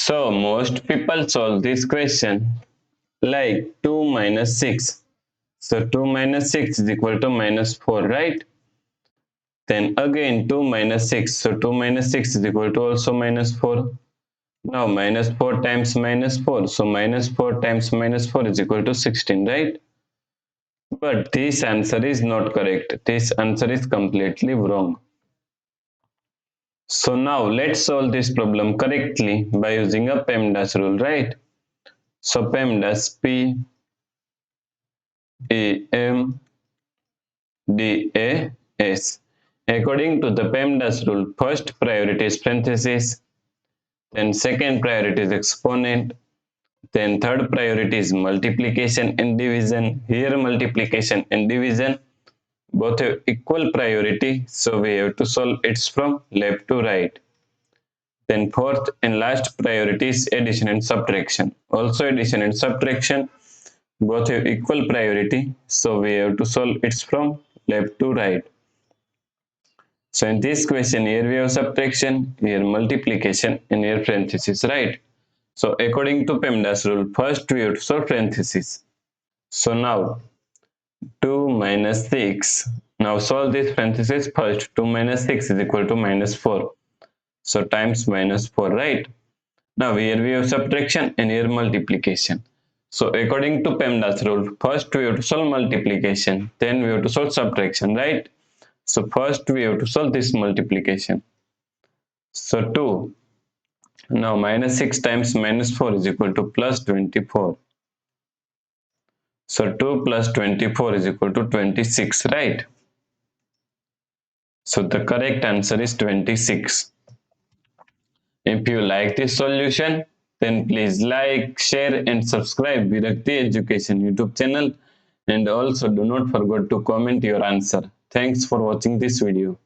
So most people solve this question like 2 minus 6. So 2 minus 6 is equal to minus 4, right? Then again 2 minus 6. So 2 minus 6 is equal to also minus 4. Now minus 4 times minus 4. So minus 4 times minus 4 is equal to 16, right? But this answer is not correct. This answer is completely wrong. So now let's solve this problem correctly by using a PEMDAS rule, right? So PEMDAS, P-E-M-D-A-S. According to the PEMDAS rule, first priority is parenthesis, then second priority is exponent, then third priority is multiplication and division. Here multiplication and division both have equal priority, so we have to solve it from left to right. Then fourth and last priority is addition and subtraction. Also addition and subtraction both have equal priority, so we have to solve it from left to right. So in this question, here we have subtraction, here multiplication, and here parenthesis, right? So according to PEMDAS rule, first we have to solve parenthesis. So now 2 minus 6. Now solve this parenthesis first. 2 minus 6 is equal to minus 4. So times minus 4, right? Now here we have subtraction and here multiplication. So according to PEMDAS rule, first we have to solve multiplication, then we have to solve subtraction, right? So first we have to solve this multiplication. So 2. Now minus 6 times minus 4 is equal to plus 24. So 2 plus 24 is equal to 26, right? So the correct answer is 26. If you like this solution, then please like, share and subscribe Virakti Education YouTube channel, and also do not forget to comment your answer. Thanks for watching this video.